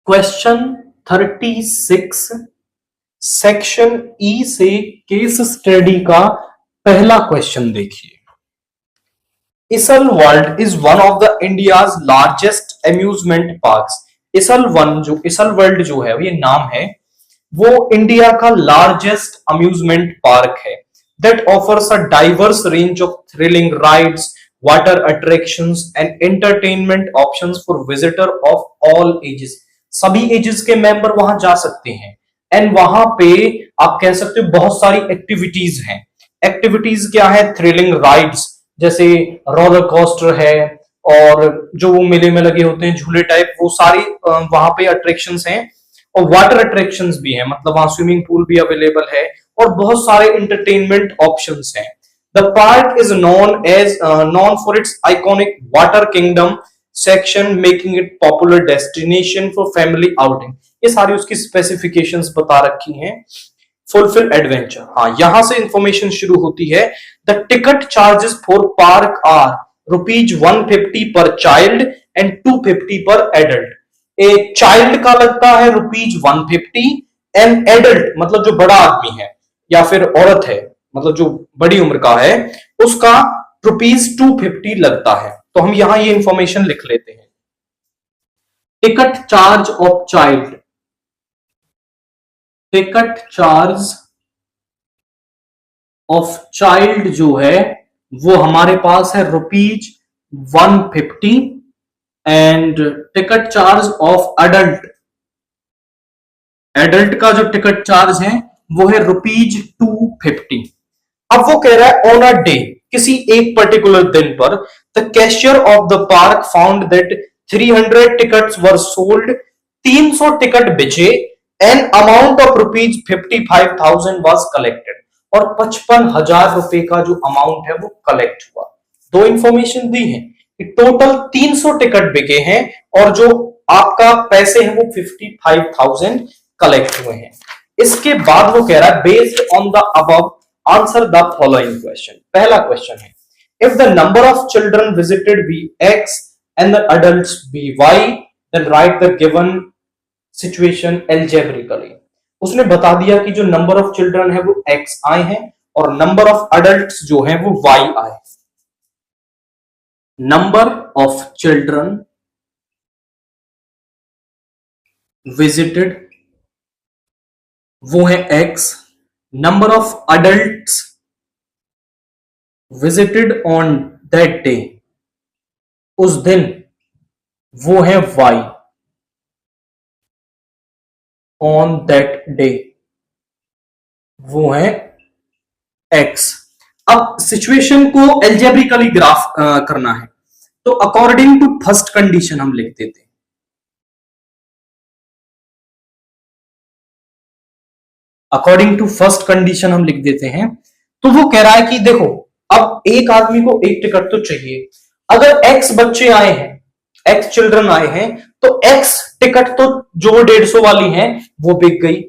Question 36 section E से case study का पहला क्वेश्चन देखिए। Essel world is one of the India's largest amusement parks. Essel world जो है ये नाम है, वो इंडिया का लार्जेस्ट अम्यूजमेंट पार्क है that offers a diverse range of thrilling rides, water attractions and entertainment options for visitor of all ages. सभी ages के मेंबर वहां जा सकते हैं एंड वहां पे आप कह सकते हो बहुत सारी एक्टिविटीज हैं। एक्टिविटीज क्या है? थ्रिलिंग राइड्स जैसे रोलर कोस्टर है और जो वो मेले में लगे होते हैं झूले टाइप, वो सारी वहां पे अट्रैक्शंस हैं। और वाटर अट्रैक्शंस भी है, मतलब वहां स्विमिंग पूल भी अवेलेबल है और बहुत सारे एंटरटेनमेंट ऑप्शंस हैं। The park is non for its iconic water kingdom section, making it popular destination for family outing. ये सारी उसकी स्पेसिफिकेशंस बता रखी हैं। फुलफिल एडवेंचर, हाँ यहां से इंफॉर्मेशन शुरू होती है। The ticket charges for park are ₹150 per child and ₹250 पर एडल्ट। एक चाइल्ड का लगता है ₹150 एंड एडल्ट मतलब जो बड़ा आदमी है या फिर औरत है, मतलब जो बड़ी उम्र का है, उसका ₹250 लगता है। तो हम यहां ये इंफॉर्मेशन लिख लेते हैं। Ticket charge of child, ticket charge of child जो है वो हमारे पास है ₹150 and ticket charge of adult, adult का जो टिकट चार्ज है वो है ₹250। अब वो कह रहा है ऑन अ डे, किसी एक पर्टिकुलर दिन पर the cashier of the park found that 300 tickets were sold, 300 ticket बेचे an amount of ₹55,000 was collected, और 55,000 रुपए का जो अमाउंट है वो कलेक्ट हुआ। दो इंफॉर्मेशन दी है कि टोटल 300 टिकट बिके हैं और जो आपका पैसे हैं वो 55,000 कलेक्ट हुए हैं। इसके बाद वो कह रहा है based on the above answer the following question. पहला क्वेश्चन है if the number of children visited be X and the adults be Y then write the given situation algebraically. उसने बता दिया कि जो नंबर ऑफ चिल्ड्रन है वो X आए हैं और नंबर ऑफ एडल्ट्स जो है वो Y आए। नंबर ऑफ चिल्ड्रन विजिटेड वो है X, number of adults visited on that day, उस दिन वो है Y, on that day वो है X। अब सिचुएशन को एल्जेब्रिकली ग्राफ करना है तो अकॉर्डिंग टू फर्स्ट कंडीशन हम लिख देते हैं। अकॉर्डिंग टू फर्स्ट कंडीशन हम लिख देते हैं। तो वो कह रहा है कि देखो अब एक आदमी को एक टिकट तो चाहिए, अगर X बच्चे आए हैं, X चिल्ड्रन आए हैं, तो X टिकट तो जो 150 वाली है वो बिक गई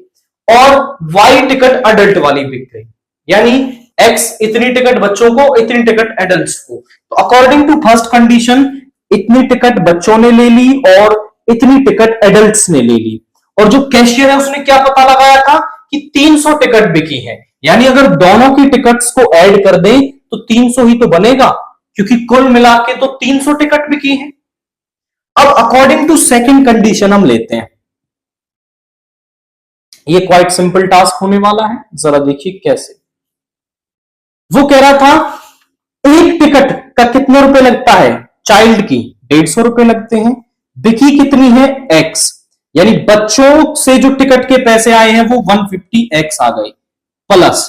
और Y टिकट अडल्ट वाली बिक गई, यानी X इतनी टिकट बच्चों को, इतनी टिकट एडल्ट्स को। तो अकॉर्डिंग टू फर्स्ट कंडीशन इतनी टिकट बच्चों ने ले ली और इतनी टिकट एडल्ट्स ने ले ली, और जो कैशियर है उसने क्या पता लगाया था कि 300 टिकट बिकी है, यानी अगर दोनों की टिकट्स को ऐड कर दें तो 300 ही तो बनेगा, क्योंकि कुल मिला के तो 300 टिकट बिकी है। अब अकॉर्डिंग टू सेकंड कंडीशन हम लेते हैं। ये क्वाइट सिंपल टास्क होने वाला है, जरा देखिए कैसे। वो कह रहा था एक टिकट का कितने रुपए लगता है, चाइल्ड की 150 रुपए लगते हैं, बिकी कितनी है X, यानी बच्चों से जो टिकट के पैसे आए हैं वो 150X आ गए, प्लस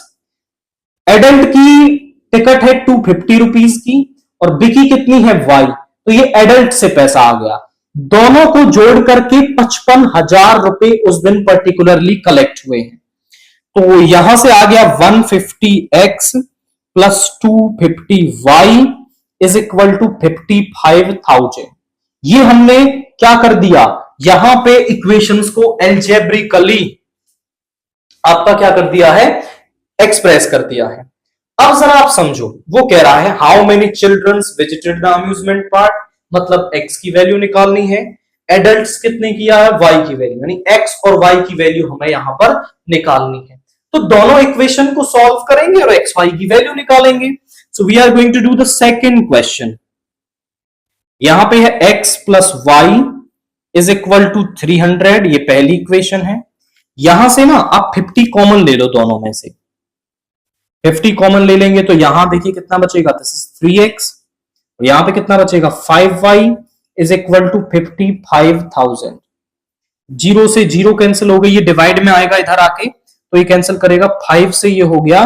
एडल्ट की टिकट है 250 रुपीज की और बिकी कितनी है Y, तो ये एडल्ट से पैसा आ गया। दोनों को जोड़ करके 55,000 रुपए उस दिन पर्टिकुलरली कलेक्ट हुए हैं। तो यहां से आ गया 150X plus 250Y is equal to 55,000। ये हमने क्या कर दिया, यहां पे इक्वेशंस को एल्जेब्रिकली आपका क्या कर दिया है, एक्सप्रेस कर दिया है। अब जरा आप समझो, वो कह रहा है how many childrens visited the amusement park, मतलब X की वैल्यू निकालनी है एडल्ट्स कितने किया है, y की वैल्यू, यानी x और y की वैल्यू हमें यहां पर निकालनी है। तो दोनों इक्वेशन को सॉल्व करेंगे और x y की वैल्यू निकालेंगे। So we are going to do the second question. यहां पे है x plus y is equal to 300, ये पहली इक्वेशन है। यहां से ना आप 50 कॉमन ले लो, दोनों में से 50 कॉमन ले लेंगे तो यहां देखिए कितना बचेगा, दिस इज 3x, और यहां पे कितना बचेगा 5y is equal to 55,000। Zero से जीरो कैंसिल हो गई, ये डिवाइड में आएगा इधर आके, तो ये कैंसिल करेगा, 5 से ये हो गया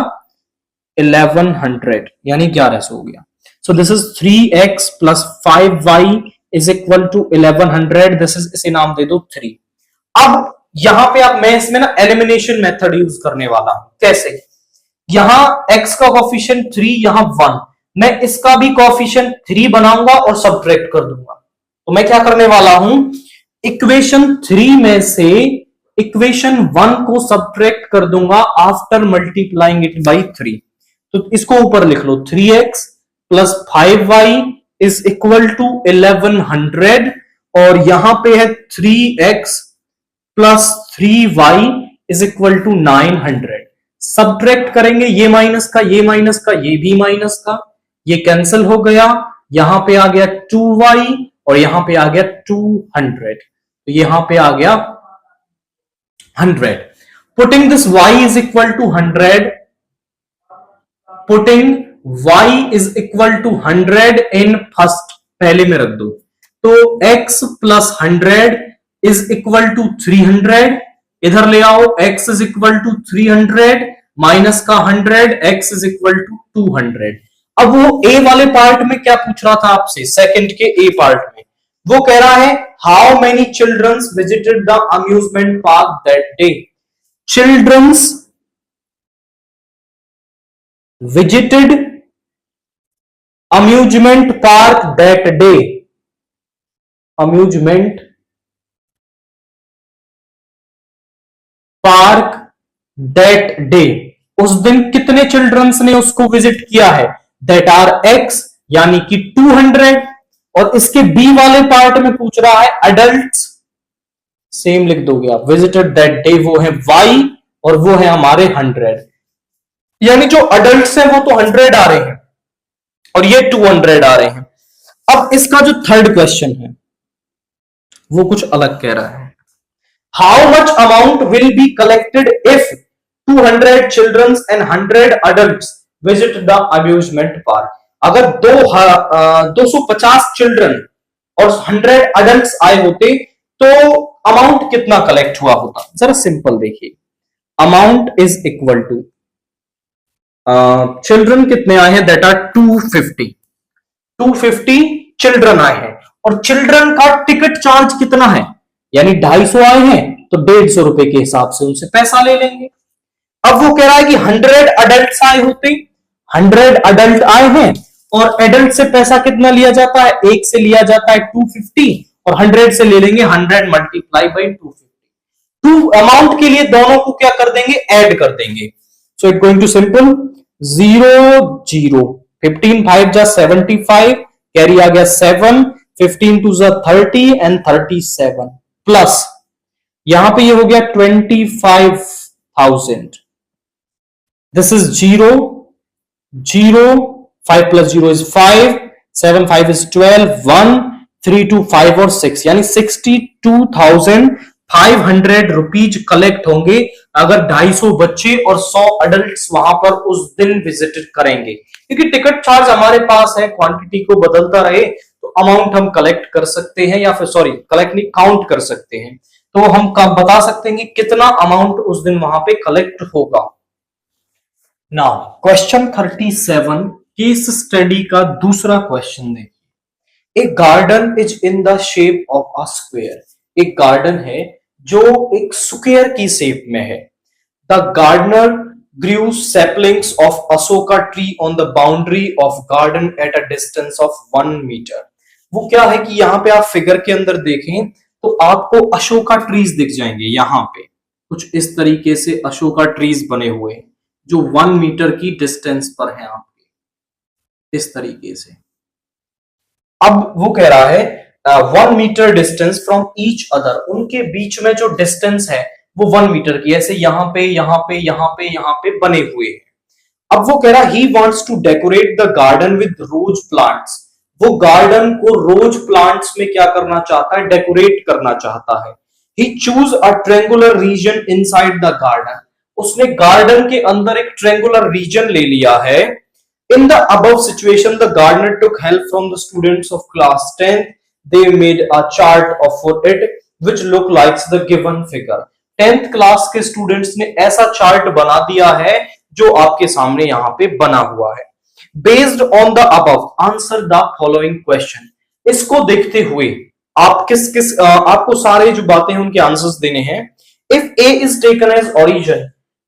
1100, यानी 1100 हो गया। So this is 3x plus 5y is equal to 1100, this is, इसे नाम दे दो 3। अब यहां पे आप, मैं इसमें ना एलिमिनेशन मेथड यूज करने वाला हूं। कैसे, यहां x का कोफिशिएंट 3, यहां 1, मैं इसका भी कोफिशिएंट 3 बनाऊंगा और सब्ट्रैक्ट कर दूंगा। तो मैं क्या करने वाला हूं, इक्वेशन 3 में से इक्वेशन 1 को सब्ट्रैक्ट कर दूंगा आफ्टर मल्टीप्लाइंग इट बाई 3। तो इसको ऊपर लिख लो, 3x plus 5y is equal to 1100, और यहां पे है 3x plus 3y is equal to 900। Subtract करेंगे, ये माइनस का, ये माइनस का, ये भी माइनस का, ये कैंसिल हो गया, यहां पे आ गया 2y और यहां पे आ गया 200, तो यहां पे आ गया 100। Putting this y is equal to 100, putting y is equal to 100 in first, पहले में रख दो, तो x plus 100 is equal to 300, इधर ले आओ, x is equal to 300 minus का 100, x इज इक्वल टू 200। अब वो ए वाले पार्ट में क्या पूछ रहा था आपसे, सेकंड के ए पार्ट में, वो कह रहा है how many childrens visited the amusement park that day. Childrens visited amusement park that day, amusement park that day, उस दिन कितने चिल्ड्रंस ने उसको विजिट किया है, दैट आर x, यानी कि 200, और इसके बी वाले पार्ट में पूछ रहा है अडल्ट्स, सेम लिख दोगे आप, विजिटेड दैट डे वो है y और वो है हमारे 100, यानी जो अडल्ट्स हैं वो तो 100 आ रहे हैं और ये 200 आ रहे हैं। अब इसका जो थर्ड क्वेश्चन है वो कुछ अलग कह रहा है, how much amount will be collected if 200 children and 100 adults visit the amusement park। अगर 250 चिल्ड्रन और 100 adults आए होते तो अमाउंट कितना कलेक्ट हुआ होता। जरा सिंपल देखिए, amount is equal to, children कितने आए हैं, दैट आर 250 चिल्ड्रन आए हैं, और चिल्ड्रन का टिकट चार्ज कितना है, यानी 250 आए हैं तो 150 रुपए के हिसाब से उनसे पैसा ले लेंगे। अब वो कह रहा है कि 100 अडल्ट आए होते, 100 अडल्ट आए हैं और एडल्ट से पैसा कितना लिया जाता है, एक से लिया जाता है 250 और 100 से ले लेंगे 100 मल्टीप्लाई बाई 250। टू अमाउंट के लिए दोनों को क्या कर देंगे, ऐड कर देंगे। So it going to simple 0 0, 15 5 जा 75, कैरी आ गया 7, 15 2 जा 30 एंड 37 प्लस यहां पे ये हो गया 25,000। This is 0 0, 5 plus 0 is 5, 7 5 is 12, 1 3 2 5 और 6, यानी 62,500 रुपीज कलेक्ट होंगे अगर 250 बच्चे और 100 अडल्ट्स वहां पर उस दिन विजिट करेंगे। क्योंकि टिकट चार्ज हमारे पास है, क्वांटिटी को बदलता रहे तो अमाउंट हम कलेक्ट कर सकते हैं, या फिर सॉरी कलेक्ट नहीं, काउंट कर सकते हैं, तो हम बता सकते हैं कि कितना अमाउंट उस दिन वहां पे कलेक्ट होगा। नाउ क्वेश्चन 37 केस स्टडी का दूसरा क्वेश्चन देखिए। A garden is in the shape of a square. एक गार्डन है जो एक स्क्वायर की शेप में है। The gardener grew saplings of Ashoka tree on the boundary of garden at a distance of 1 metre. वो क्या है कि यहां पे आप फिगर के अंदर देखें तो आपको अशोका ट्रीज दिख जाएंगे, यहां पे कुछ इस तरीके से अशोका ट्रीज बने हुए हैं जो 1 मीटर की डिस्टेंस पर हैं आपके, इस तरीके से। अब वो कह रहा है 1 metre distance from each other, उनके बीच में जो डिस्टेंस है वो 1 मीटर की, ऐसे यहां पे यहां पे यहां पे यहां पे बने हुए हैं। अब वो कह रहा he wants to decorate the garden with rose plants, वो गार्डन को रोज प्लांट्स में क्या करना चाहता है, डेकोरेट करना चाहता है। He choose a triangular region inside the garden, उसने गार्डन के अंदर एक ट्रेंगुलर रीजन ले लिया है। In the above situation, the gardener took help from the students of class 10th. They made a chart of for it which look like the given figure. 10th class के students ने ऐसा chart बना दिया है जो आपके सामने यहां पे बना हुआ है। Based on the above, answer the following question. इसको देखते हुए आप आपको सारे जो बातें हैं उनके आंसर्स देने हैं। If A is taken as origin,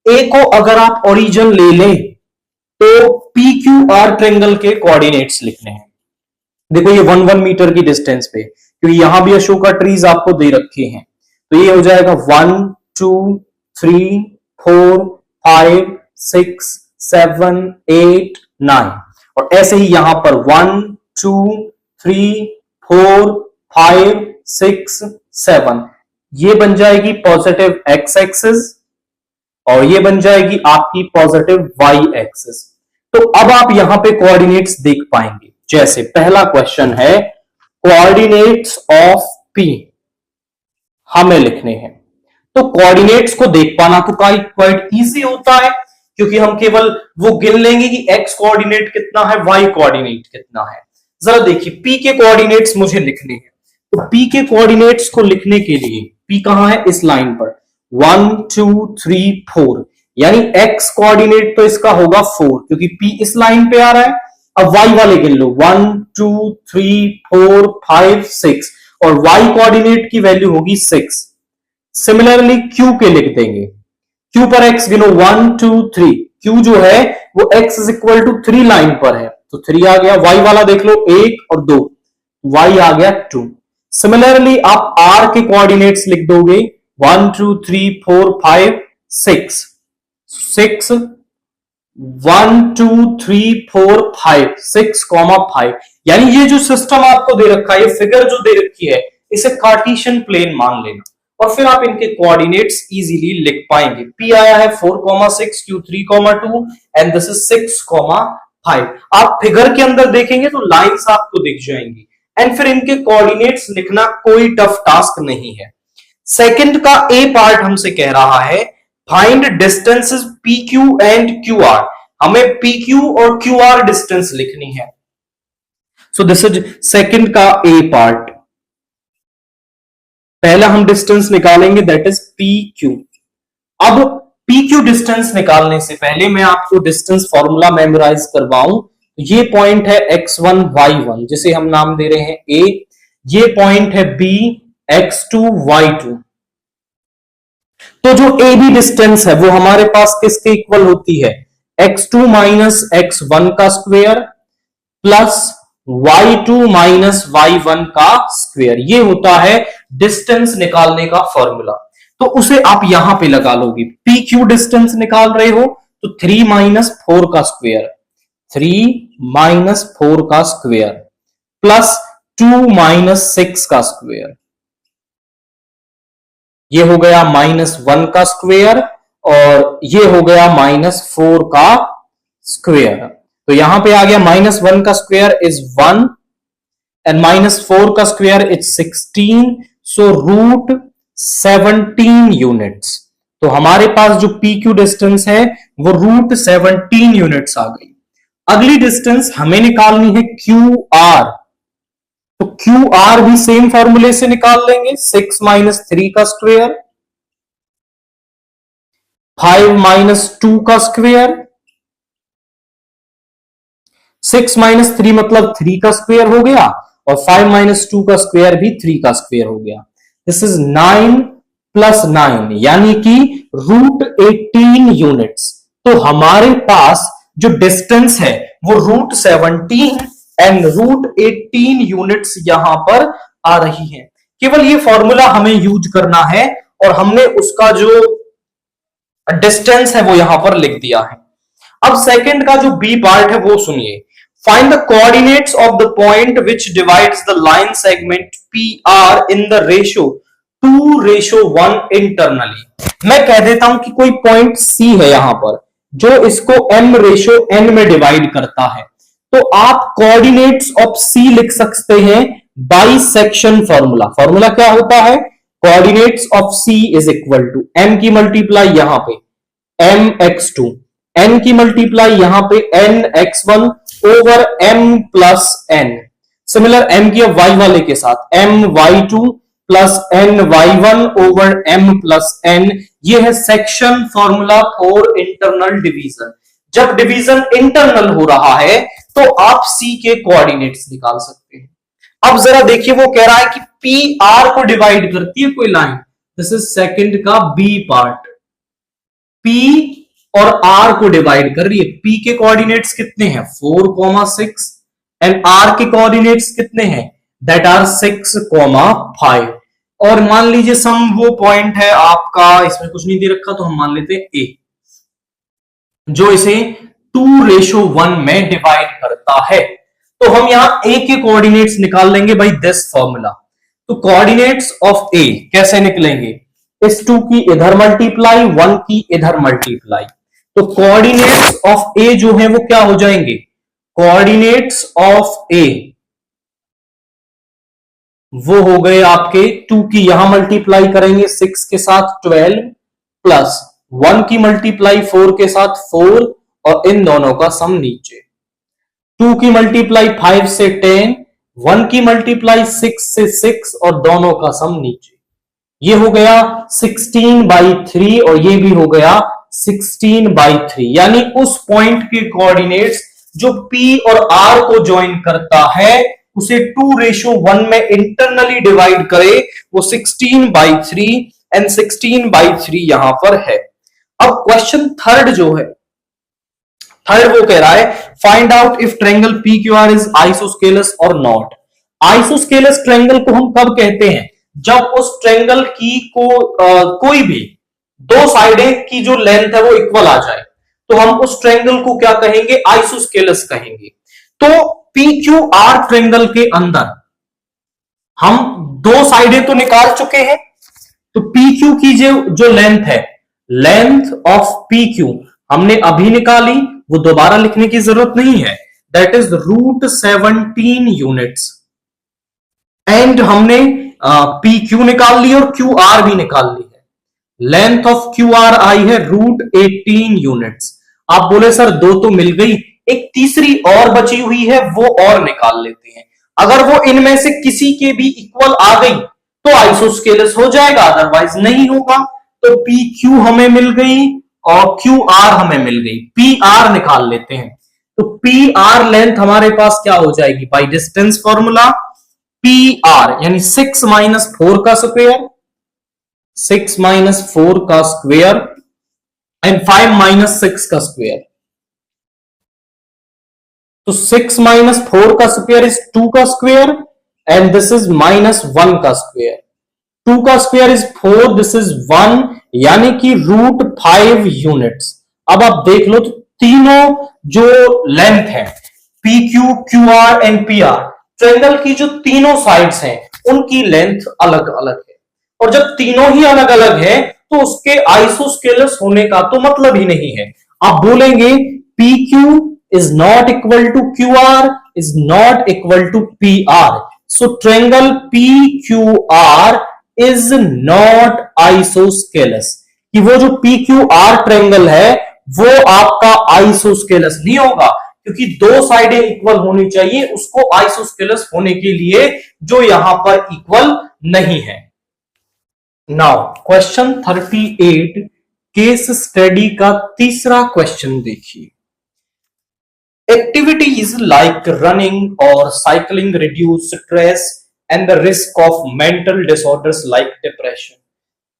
A को अगर आप ओरिजिन ले लें तो PQR ट्रेंगल के कोऑर्डिनेट्स लिखने हैं। देखो ये 1 मीटर की डिस्टेंस पे, क्योंकि यहां भी अशोका ट्रीज आपको दे रखे हैं, तो ये हो जाएगा 1 2 3 4 5 6 7 8 9, और ऐसे ही यहां पर 1 2 3 4 5 6 7, ये बन जाएगी पॉजिटिव एक्स एक्सिस और ये बन जाएगी आपकी पॉजिटिव वाई एक्सिस। तो अब आप यहां पे कोऑर्डिनेट्स देख पाएंगे। जैसे पहला क्वेश्चन है कोऑर्डिनेट्स ऑफ पी हमें लिखने हैं, तो कोऑर्डिनेट्स को देख पाना तो क्वाइट इजी होता है, क्योंकि हम केवल वो गिन लेंगे कि एक्स कोऑर्डिनेट कितना है, वाई कोऑर्डिनेट कितना है। जरा देखिए पी के कोऑर्डिनेट्स मुझे लिखने हैं, तो पी के कोऑर्डिनेट्स को लिखने के लिए पी कहां है, इस लाइन पर 1 2 3 4, यानी एक्स कोऑर्डिनेट तो इसका होगा 4 क्योंकि पी इस लाइन पे आ रहा है। अब वाई वाले गिन लो 1 2 3 4 5 6, और वाई कोऑर्डिनेट की वैल्यू होगी 6। सिमिलरली क्यू के लिख देंगे, क्यू पर एक्स गिनो 1 2 3, क्यू जो है वो x is equal to 3 line पर है, तो 3 आ गया। वाई वाला देख लो 1 और 2, वाई आ गया 2। सिमिलरली आप आर के कोऑर्डिनेट्स लिख दोगे 1 2 3 4 5 6 6 1 2 3 4 5 6 5, यानी ये जो सिस्टम आपको दे रखा है, ये फिगर जो दे रखी है, इसे कार्टेशियन प्लेन मान लेना और फिर आप इनके कोऑर्डिनेट्स इजीली लिख पाएंगे। पी आया है 4,6, क्यू 3,2 एंड दिस इज 6,5। आप फिगर के अंदर देखेंगे तो लाइंस आपको दिख जाएंगी एंड फिर इनके कोऑर्डिनेट्स लिखना कोई टफ टास्क नहीं है। सेकंड का ए पार्ट हमसे कह रहा है find distances P Q and Q R, हमें पी क्यू और क्यू आर डिस्टेंस लिखनी है। सो दिस इज सेकंड का ए पार्ट। पहला हम डिस्टेंस निकालेंगे दैट इज पी क्यू। अब पी क्यू डिस्टेंस निकालने से पहले मैं आपको डिस्टेंस फॉर्मूला मेमोराइज करवाऊं। ये पॉइंट है x1 y1 जिसे हम नाम दे रहे हैं a, ये पॉइंट है b x2 y2। तो जो ए बी डिस्टेंस है वो हमारे पास किसके इक्वल होती है, x2 माइनस x1 का square plus y2 minus y1 का स्क्वायर, ये होता है डिस्टेंस निकालने का फॉर्मूला। तो उसे आप यहां पे लगा लोगे। पी क्यू डिस्टेंस निकाल रहे हो तो 3 माइनस 4 का स्क्वायर, 3 माइनस 4 का स्क्वायर प्लस 2 माइनस 6 का स्क्वायर, ये हो गया -1 का स्क्वायर और ये हो गया -4 का स्क्वायर। तो यहां पे आ गया -1 का स्क्वायर इज 1 एंड -4 का square is 16, so root 17 units. तो हमारे पास जो पी क्यू डिस्टेंस है वो रूट 17 यूनिट्स आ गई। अगली डिस्टेंस हमें निकालनी है क्यू आर, तो क्यू आर भी सेम फॉर्मूले से निकाल लेंगे। 6 माइनस 3 का स्क्वायर, 5 माइनस 2 का स्क्वायर, 6 माइनस 3 मतलब 3 का स्क्वायर हो गया और 5 माइनस 2 का स्क्वायर भी 3 का स्क्वायर हो गया। दिस इज 9 प्लस 9 यानी कि रूट 18 यूनिट्स। तो हमारे पास जो डिस्टेंस है वो रूट 17 एंड रूट 18 यूनिट्स यहां पर आ रही है। केवल ये फॉर्मूला हमें यूज करना है और हमने उसका जो डिस्टेंस है वो यहां पर लिख दिया है। अब सेकंड का जो बी पार्ट है वो सुनिए। Find the coordinates of the point which divides the line segment PR in the ratio 2:1 internally। मैं कह देता हूं कि कोई पॉइंट C है यहां पर जो इसको m/n में डिवाइड करता है, तो आप कोऑर्डिनेट्स ऑफ C लिख सकते हैं बाई सेक्शन फॉर्मूला। फॉर्मूला क्या होता है? Coordinates of C is equal to m की मल्टीप्लाई यहां पे mx2, n की मल्टीप्लाई यहां पे nx1 over m plus n। Similar m की अब y वाले के साथ my2 plus ny1 over m plus n। ये है section formula for internal division. जब डिवीजन इंटरनल हो रहा है तो आप C के कोऑर्डिनेट्स निकाल सकते हैं। अब जरा देखिए, वो कह रहा है कि पी आर को डिवाइड करती है कोई लाइन, दिस इज सेकंड का बी पार्ट। P और R को डिवाइड कर रही है। P के कोऑर्डिनेट्स कितने हैं? 4,6 एंड R के कोऑर्डिनेट्स कितने हैं? That are 6,5। और मान लीजिए सम वो पॉइंट है आपका, इसमें कुछ नहीं दे रखा तो हम मान लेते हैं A, जो इसे 2:1 में डिवाइड करता है। तो हम यहां A के कोऑर्डिनेट्स निकाल लेंगे बाय दिस फॉर्मूला। तो कोऑर्डिनेट्स ऑफ A कैसे निकलेंगे? इस 2 की इधर मल्टीप्लाई, 1 की इधर मल्टीप्लाई। तो कोऑर्डिनेट्स ऑफ A जो है वो क्या हो जाएंगे? कोऑर्डिनेट्स ऑफ A वो हो गए आपके 2 की यहां मल्टीप्लाई करेंगे 6 के साथ 12 प्लस 1 की मल्टीप्लाई 4 के साथ 4 और इन दोनों का सम नीचे। 2 की मल्टीप्लाई 5 से 10, 1 की मल्टीप्लाई 6 से 6 और दोनों का सम नीचे। ये हो गया 16/3 और ये भी हो गया 16/3। यानी उस पॉइंट के कोऑर्डिनेट्स जो P और R को ज्वाइन करता है उसे 2:1 में इंटरनली डिवाइड करे, वो 16/3 एंड 16/3 यहां पर है। अब क्वेश्चन थर्ड जो है, थर्ड वो कह रहा है find out if triangle PQR is isosceles और नॉट। आइसोस्केलस ट्रायंगल को हम कब कहते हैं? जब उस ट्रायंगल की कोई भी दो साइडें की जो लेंथ है वो इक्वल आ जाए तो हम उस ट्रायंगल को क्या कहेंगे? आइसोस्केलस कहेंगे। तो PQR ट्रायंगल के अंदर हम दो साइडें तो निकाल चुके हैं, तो PQ की जो लेंथ है, लेंथ ऑफ PQ हमने अभी निकाली, वो दोबारा लिखने की जरूरत नहीं है, दैट इज √17 यूनिट्स। एंड हमने PQ निकाल ली और QR भी निकाल ली है। लेंथ ऑफ QR आई है √18 यूनिट्स। आप बोले सर दो तो मिल गई, एक तीसरी और बची हुई है, वो और निकाल लेते हैं। अगर वो इनमें से किसी के भी इक्वल आ गई तो आइसोस्केलस हो जाएगा, अदरवाइज नहीं होगा। तो PQ हमें मिल गई और QR हमें मिल गई, PR निकाल लेते हैं। तो PR लेंथ हमारे पास क्या हो जाएगी? बाय डिस्टेंस फॉर्मूला PR यानी 6 - 4 का स्क्वायर, 6 - 4 का स्क्वायर एंड 5 - 6 का स्क्वायर। तो 6 - 4 का स्क्वायर इज 2 का स्क्वायर एंड दिस इज -1 का स्क्वायर। 2 का स्क्वायर इज 4, दिस इज 1, यानी कि √5 यूनिट्स। अब आप देख लो तो तीनों जो लेंथ है PQ, QR and PR, triangle की जो तीनों साइड्स हैं उनकी लेंथ अलग अलग है। और जब तीनों ही अलग अलग है तो उसके आइसोस्केलस होने का तो मतलब ही नहीं है। आप बोलेंगे PQ is not equal to QR is not equal to PR. So triangle PQR is not isosceles। कि वो जो PQR ट्रायंगल है वो आपका आइसोस्केलस नहीं होगा, क्योंकि दो साइडें इक्वल होनी चाहिए उसको आइसोस्केलस होने के लिए, जो यहां पर इक्वल नहीं है। नाउ क्वेश्चन 38 केस स्टडी का तीसरा क्वेश्चन देखिए। Activities like running or cycling reduce stress and the risk of mental disorders like depression।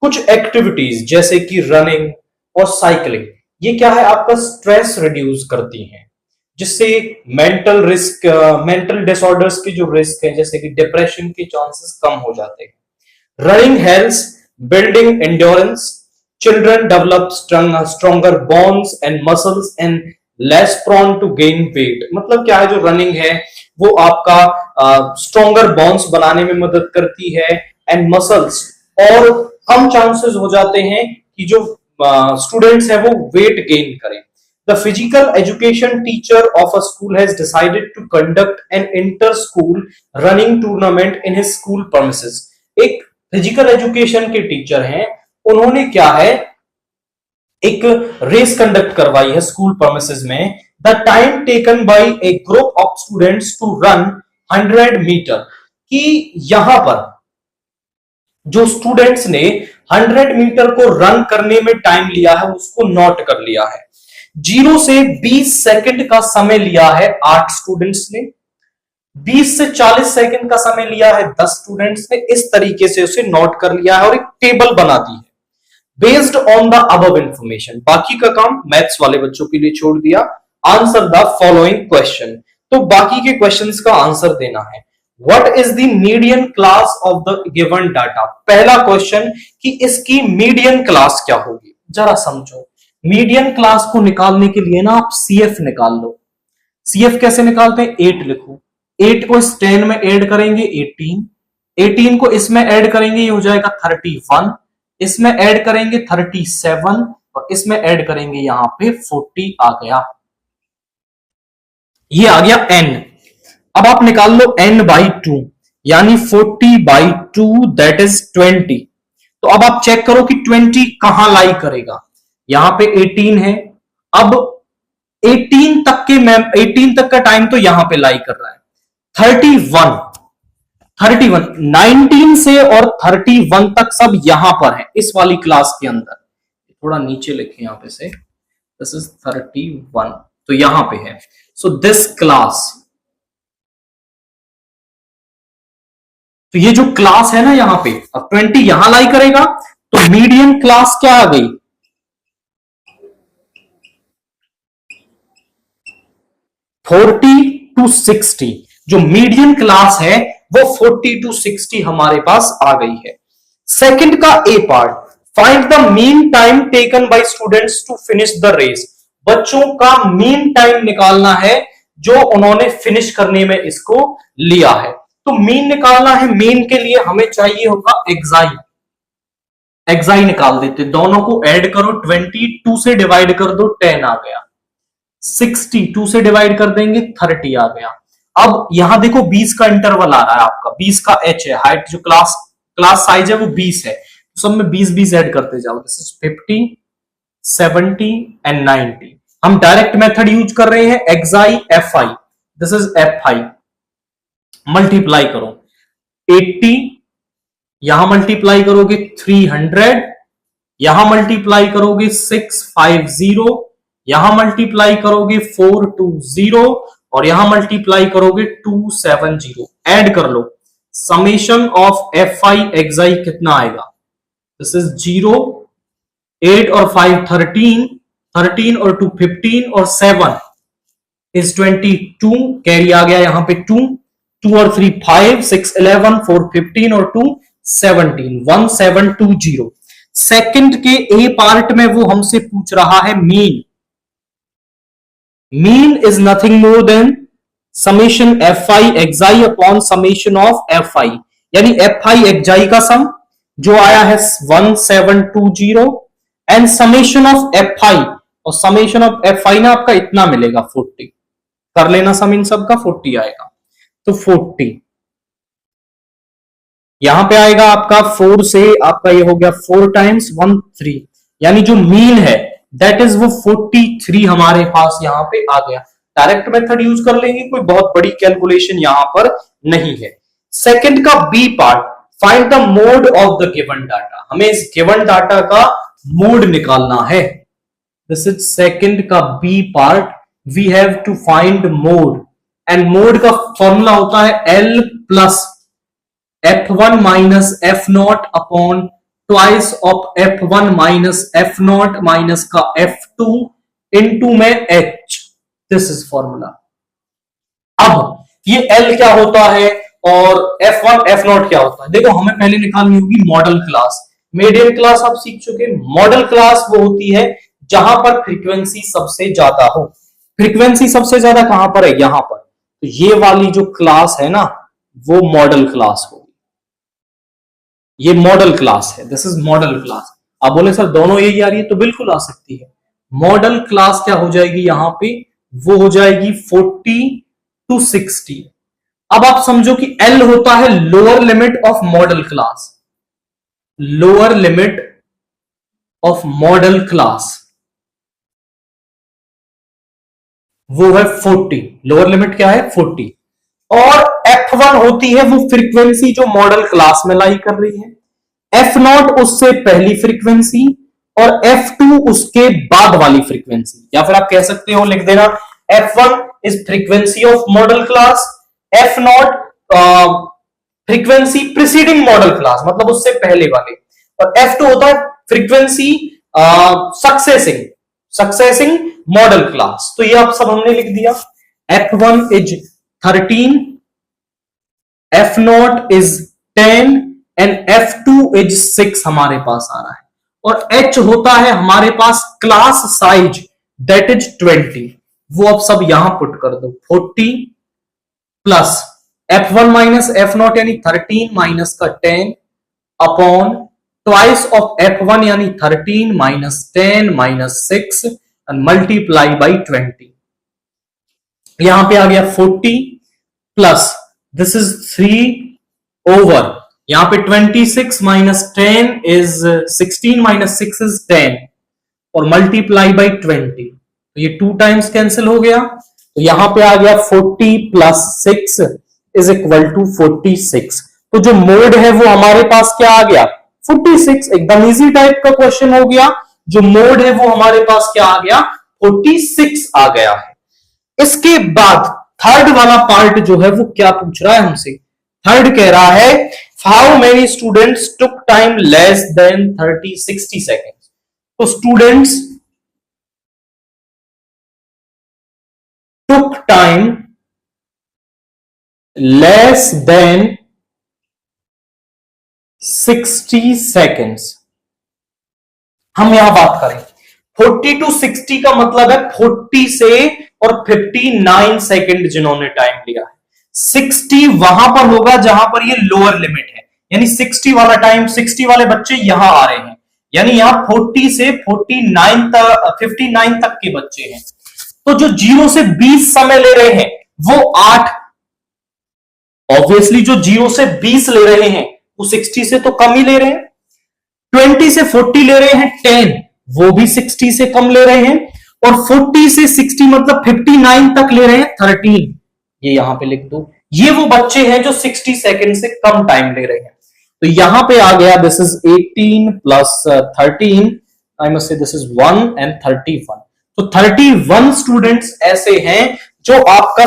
कुछ एक्टिविटीज जैसे कि रनिंग और साइकिलिंग, ये क्या है? आपका स्ट्रेस रिड्यूस करती हैं, जिससे मेंटल रिस्क, मेंटल डिसऑर्डर्स की जो रिस्क है जैसे कि डिप्रेशन के चांसेस कम हो जाते हैं। Running helps building endurance, children develop stronger bones and muscles and less prone to gain weight, मतलब क्या है, जो रनिंग है वो आपका स्ट्रॉन्गर बोन्स बनाने में मदद करती है, एंड मसल्स, और कम चांसेस हो जाते हैं कि जो स्टूडेंट्स है वो वेट गेन करें. The physical education teacher of a school has decided to conduct an inter-school running tournament in his school premises. एक फिजिकल एजुकेशन के टीचर हैं, उन्होंने क्या है, एक रेस कंडक्ट करवाई है स्कूल प्रेमिसेस में. The time taken by a group of students to run 100 metre, कि यहां पर जो स्टूडेंट्स ने 100 मीटर को रन करने में टाइम लिया है उसको नोट कर लिया है. 0 से 20 सेकंड का समय लिया है 8 स्टूडेंट्स ने, 20 से 40 सेकंड का समय लिया है 10 स्टूडेंट्स ने. इस तरीके से उसे नोट कर लिया है और एक टेबल बना दी है based on the above information. बाकी का काम मैथ्स वाले बच्चों के लिए छोड़ दिया. आंसर द फॉलोइंग क्वेश्चन, तो बाकी के क्वेश्चंस का आंसर देना है. What is the median class of the given data. पहला क्वेश्चन कि इसकी मीडियन क्लास क्या होगी. जरा समझो, मीडियन क्लास को निकालने के लिए ना आप सीएफ निकाल लो. सीएफ कैसे निकालते हैं, 8 लिखो, 8 को इस 10 में ऐड करेंगे 18, 18 को इसमें ऐड करेंगे ये हो जाएगा 31, इसमें ऐड करेंगे 37 और इसमें ऐड करेंगे यहां पे 40 आ गया. ये आ गया n. अब आप निकाल लो n बाई 2, यानी 40 बाई 2 दैट इज 20. तो अब आप चेक करो कि 20 कहां लाई करेगा. यहां पे 18 है, अब 18 तक का टाइम तो यहां पे लाई कर रहा है. 31 19 से और 31 तक सब यहां पर है इस वाली क्लास के अंदर. थोड़ा नीचे लिखे यहां पे से, दिस इज 31, तो यहां पे है. सो दिस क्लास, तो ये जो क्लास है ना यहां पे, अब 20 यहां लाई करेगा तो मीडियन क्लास क्या आ गई, 40 to 60. जो मीडियन क्लास है वो 40 to 60 हमारे पास आ गई है. सेकंड का A part, find the mean time taken by students to finish the race. बच्चों का मीन टाइम निकालना है जो उन्होंने फिनिश करने में इसको लिया है. तो मीन निकालना है, मीन के लिए हमें चाहिए होगा एक्साई. एक्साई निकाल देते, दोनों को ऐड करो, 22 से डिवाइड कर दो 10 आ गया, 62 से डिवाइड कर देंगे 30 आ गया. अब यहां देखो 20 का इंटरवल आ रहा है आपका, 20 का एच है, हाइट जो क्लास साइज है वो 20 है, तो सब में 20 ऐड करते जाओ. This is 50, 70 and 90. हम डायरेक्ट मेथड यूज कर रहे हैं, एक्साई F I, this is F I. Multiply करो 80, यहां मल्टीप्लाई करोगे 300, यहां मल्टीप्लाई करोगे 650, यहां मल्टीप्लाई करोगे 420 और यहां मल्टीप्लाई करोगे 270. ऐड कर लो, summation of F I x i कितना आएगा, दिस इज 0, 8 और 5 13, 13 और 2 15 और 7 इज 22. कैरी आ गया यहां पे 2, 2 और 3 5, 6 11, 4 15 और 2 17, 1720. सेकंड के ए पार्ट में वो हमसे पूछ रहा है mean. Mean is nothing more than summation F I एक्साई upon summation of F आई, यानी एफ आई एक्साई का सम जो आया है 1720 एंड समेशन ऑफ एफ आई, और समेशन ऑफ एफ आई ना आपका इतना मिलेगा 40. कर लेना सम इन सब का, 40 आएगा. तो 40 यहां पे आएगा आपका 4 से आपका ये हो गया 4 टाइम्स 1 3, यानी जो मीन है दैट इज वो 43 हमारे पास यहां पे आ गया. डायरेक्ट मेथड यूज कर लेंगे, कोई बहुत बड़ी कैलकुलेशन यहां पर नहीं है. सेकंड का B part, find the mode of the given data. हमें इस गिवन डाटा का मोड निकालना है. दिस इज सेकंड का B part, we have to find mode, and mode का फॉर्मूला होता है L plus F1 minus F0 upon twice of F1 minus F0 minus का F2 इनटू में H. This is formula. अब ये L क्या होता है और F1 F0 क्या होता है, देखो हमें पहले निकालनी होगी मॉडल क्लास. मीडियन क्लास आप सीख चुके, मॉडल क्लास वो होती है जहां पर फ्रीक्वेंसी सबसे ज्यादा हो. फ्रीक्वेंसी सबसे ज्यादा कहां पर है, यहां पर। तो ये वाली जो क्लास है ना, वो मॉडल क्लास होगी, ये मॉडल क्लास है, दिस इज मॉडल क्लास। आप बोले सर दोनों यही आ रही है, तो बिल्कुल आ सकती है। मॉडल क्लास क्या हो जाएगी यहां पे, वो हो जाएगी 40 to 60। अब आप समझो कि L होता है lower limit of model class, lower limit of model class वो है 40, लोअर लिमिट क्या है 40। और F1 होती है वो फ्रीक्वेंसी जो मॉडल क्लास में लाई कर रही है, F0 उससे पहली फ्रीक्वेंसी और F2 उसके बाद वाली फ्रीक्वेंसी। या फिर आप कह सकते हो, लिख देना F1 is frequency of model class, F0 frequency preceding model class, मतलब उससे पहले वाले, और F2 होता है फ्रीक्वेंसी सक्सेसिंग मॉडल क्लास। तो ये आप सब हमने लिख दिया। F1 is 13, F0 is 10 and F2 is 6 हमारे पास आ रहा है। और H होता है हमारे पास क्लास साइज, दैट इज 20। वो अब सब यहां पुट कर दो, 40 प्लस F1 माइनस F0 यानी 13 माइनस का 10 अपॉन ट्वाइस ऑफ F1 यानी 13 minus 10 minus 6 and multiply by 20। यहां पे आ गया 40 प्लस दिस इज 3 ओवर, यहां पे 26 माइनस 10 इज 16 माइनस 6 इज 10 और मल्टीप्लाई बाई 20। तो ये 2 टाइम्स कैंसिल हो गया, तो यहां पे आ गया 40 प्लस 6 इज इक्वल टू 46। तो जो मोड है वो हमारे पास क्या आ गया 46। एकदम इजी टाइप का क्वेश्चन हो गया। जो मोड है वो हमारे पास क्या आ गया 46 आ गया है। इसके बाद थर्ड वाला पार्ट जो है वो क्या पूछ रहा है हमसे, थर्ड कह रहा है how many students took time less than 30-60 seconds. तो students took time less than 60 seconds। हम यहां बात करें 40 to 60 का मतलब है 40 से और 59 सेकंड जिन्होंने टाइम लिया है। 60 वहां पर होगा जहां पर ये लोअर लिमिट है, यानी 60 वाला टाइम, 60 वाले बच्चे यहां आ रहे हैं, यानी यहां 40 से 59 तक 59 तक के बच्चे हैं। तो जो 0 से 20 समय ले रहे हैं वो 8, ऑब्वियसली जो 0 से 20 ले रहे हैं वो 60 से तो कम ही ले रहे हैं। 20 से 40 ले रहे हैं 10, वो भी 60 से कम ले रहे हैं। और 40 से 60 मतलब 59 तक ले रहे हैं 13, ये यहां पे लिख दो। ये वो बच्चे हैं जो 60 सेकंड से कम टाइम ले रहे हैं। तो यहां पे आ गया this is 18 plus 13, I must say this is 1 and 31। तो 31 स्टूडेंट्स ऐसे हैं जो आपका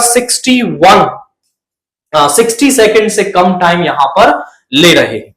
60 सेकंड से कम टाइम यहां पर ले रहे हैं।